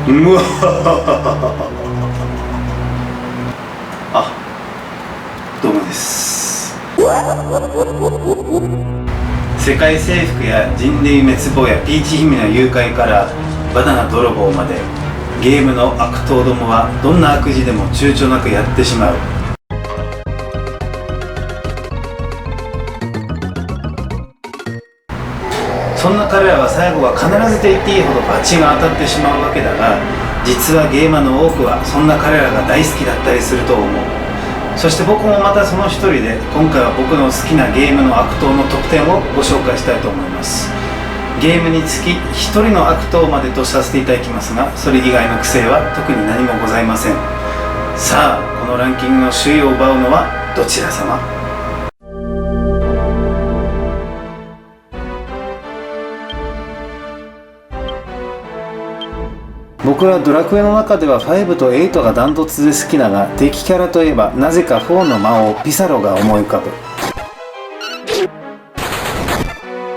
うわあ、どうもです。世界征服や人類滅亡やピーチ姫の誘拐からバナナ泥棒まで、ゲームの悪党どもはどんな悪事でも躊躇なくやってしまう。そんな彼らは最後は必ずと言っていいほどバチが当たってしまうわけだが、実はゲーマーの多くはそんな彼らが大好きだったりすると思う。そして僕もまたその一人で、今回は僕の好きなゲームの悪党の特典をご紹介したいと思います。ゲームにつき1人の悪党までとさせていただきますが、それ以外の規制は特に何もございません。さあ、このランキングの首位を奪うのはどちら様？僕はドラクエの中では5と8がダントツで好きだが、敵キャラといえばなぜか4の魔王ピサロが思い浮かぶ。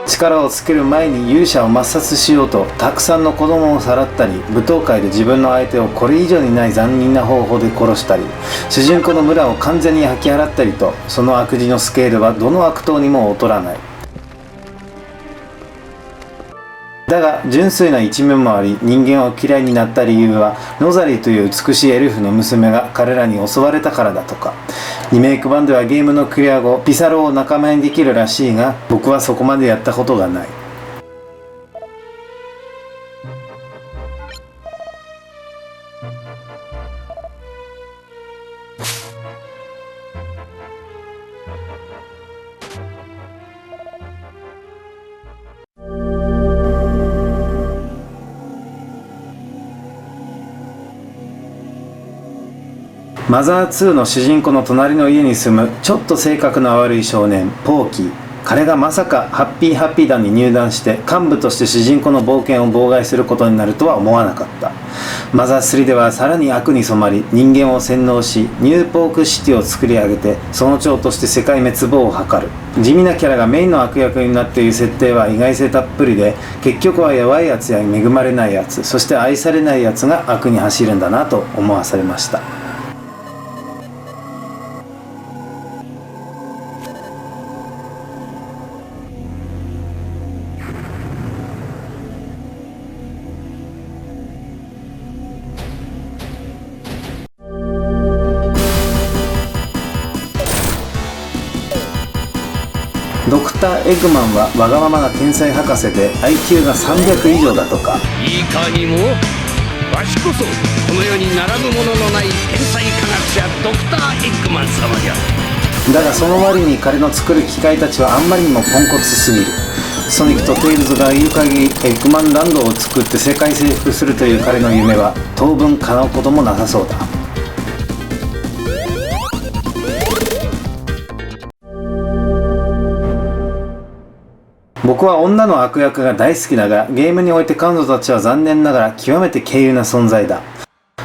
力をつける前に勇者を抹殺しようとたくさんの子供をさらったり、舞踏会で自分の相手をこれ以上にない残忍な方法で殺したり、主人公の村を完全に吐き払ったりと、その悪事のスケールはどの悪党にも劣らない。だが純粋な一面もあり、人間を嫌いになった理由はノザリという美しいエルフの娘が彼らに襲われたからだとか。リメイク版ではゲームのクリア後ピサロを仲間にできるらしいが、僕はそこまでやったことがない。マザー2の主人公の隣の家に住むちょっと性格の悪い少年ポーキー。彼がまさかハッピー団に入団して幹部として主人公の冒険を妨害することになるとは思わなかった。マザー3ではさらに悪に染まり、人間を洗脳しニューポークシティを作り上げて、その長として世界滅亡を図る。地味なキャラがメインの悪役になっている設定は意外性たっぷりで、結局は弱いやつや恵まれないやつ、そして愛されないやつが悪に走るんだなと思わされました。ドクター・エッグマンはわがままな天才博士で IQ が300以上だとか。いかにもわしこそこの世に並ぶもののない天才科学者ドクター・エッグマン様じゃ。だがその割に彼の作る機械たちはあんまりにもポンコツすぎる。ソニックとテイルズが言う限りエッグマンランドを作って世界征服するという彼の夢は当分叶うこともなさそうだ。僕は女の悪役が大好きだが、ゲームにおいて彼女たちは残念ながら極めて軽有な存在だ。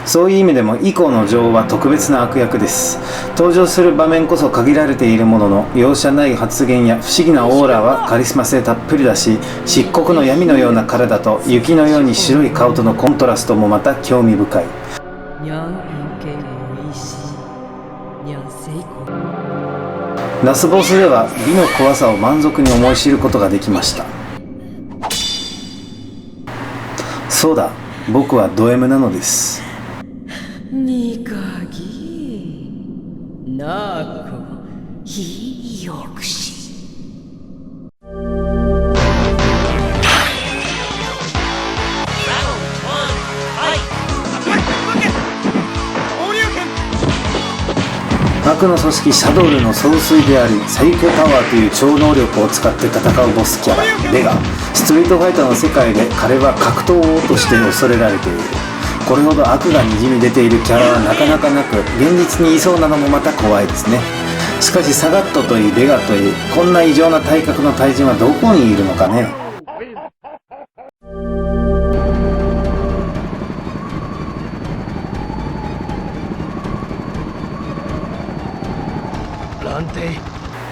そういう意味でも以降の女王は特別な悪役です。登場する場面こそ限られているものの、容赦ない発言や不思議なオーラはカリスマ性たっぷりだし、漆黒の闇のような体と雪のように白い顔とのコントラストもまた興味深い。ラスボスでは美の怖さを満足に思い知ることができました。そうだ、僕はド M なのです。にかぎなこいいよくし。悪の組織シャドウルの総帥であり、サイコパワーという超能力を使って戦うボスキャラベガ。ストリートファイターの世界で彼は格闘王として恐れられている。これほど悪がにじみ出ているキャラはなかなかなく、現実にいそうなのもまた怖いですね。しかしサガットといいベガといい、こんな異常な体格の対人はどこにいるのかね。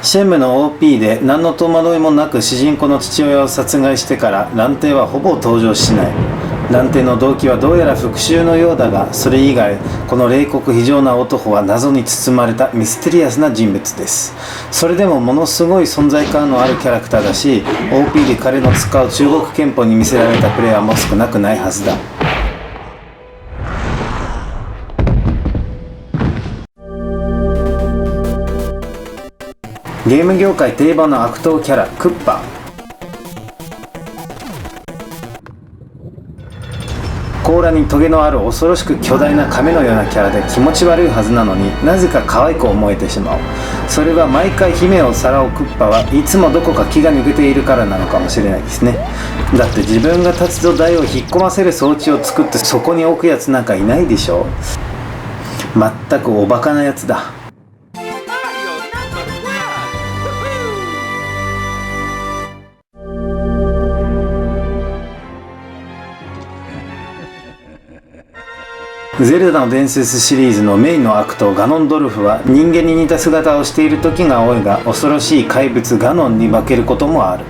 シェンムの OP で何の戸惑いもなく主人公の父親を殺害してから、蘭亭はほぼ登場しない。蘭亭の動機はどうやら復讐のようだが、それ以外この冷酷非情な男は謎に包まれたミステリアスな人物です。それでもものすごい存在感のあるキャラクターだし、 OP で彼の使う中国拳法に魅せられたプレイヤーも少なくないはずだ。ゲーム業界定番の悪党キャラクッパ。甲羅にトゲのある恐ろしく巨大な亀のようなキャラで気持ち悪いはずなのに、なぜか可愛く思えてしまう。それは毎回姫をさらうクッパはいつもどこか気が抜けているからなのかもしれないですね。だって自分が立つと台を引っ込ませる装置を作ってそこに置くやつなんかいないでしょ。まったくおバカなやつだ。ゼルダの伝説シリーズのメインの悪党ガノンドルフは人間に似た姿をしている時が多いが、恐ろしい怪物ガノンに化けることもある。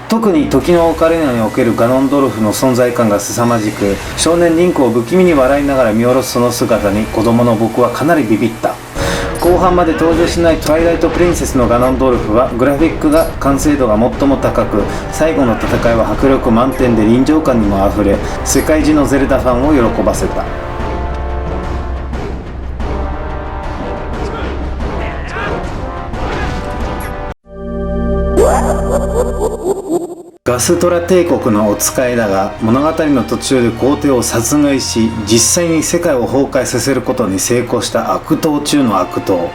特に時のオカリナにおけるガノンドルフの存在感が凄まじく、少年リンクを不気味に笑いながら見下ろすその姿に子供の僕はかなりビビった。後半まで登場しないトワイライトプリンセスのガノンドルフはグラフィックが完成度が最も高く、最後の戦いは迫力満点で臨場感にもあふれ、世界中のゼルダファンを喜ばせた。ガストラ帝国のお使いだが、物語の途中で皇帝を殺害し実際に世界を崩壊させることに成功した悪党中の悪党。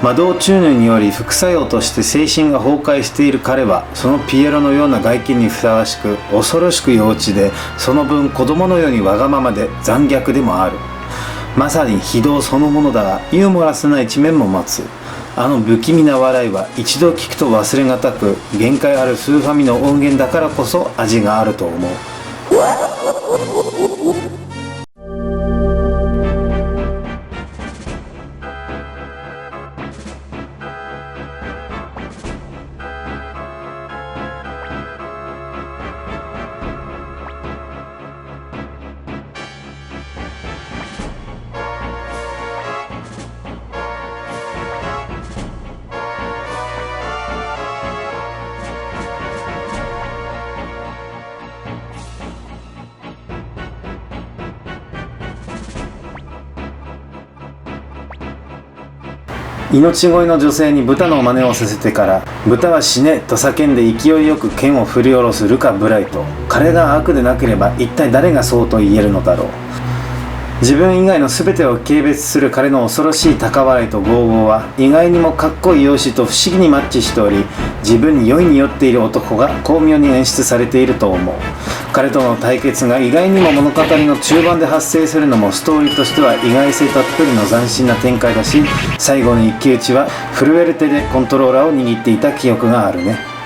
魔導注入により副作用として精神が崩壊している彼は、そのピエロのような外見にふさわしく恐ろしく幼稚で、その分子供のようにわがままで残虐でもある。まさに非道そのものだが、ユーモラスな一面も持つ。あの不気味な笑いは一度聞くと忘れがたく、限界あるスーファミの音源だからこそ味があると思う。命乞いの女性に豚の真似をさせてから「豚は死ね」と叫んで勢いよく剣を振り下ろすルカ・ブライト。彼が悪でなければ一体誰がそうと言えるのだろう。自分以外の全てを軽蔑する彼の恐ろしい高笑いと豪語は意外にもかっこいい容姿と不思議にマッチしており、自分に酔いに酔っている男が巧妙に演出されていると思う。彼との対決が意外にも物語の中盤で発生するのもストーリーとしては意外性たっぷりの斬新な展開だし、最後の一騎打ちは震える手でコントローラーを握っていた記憶があるね。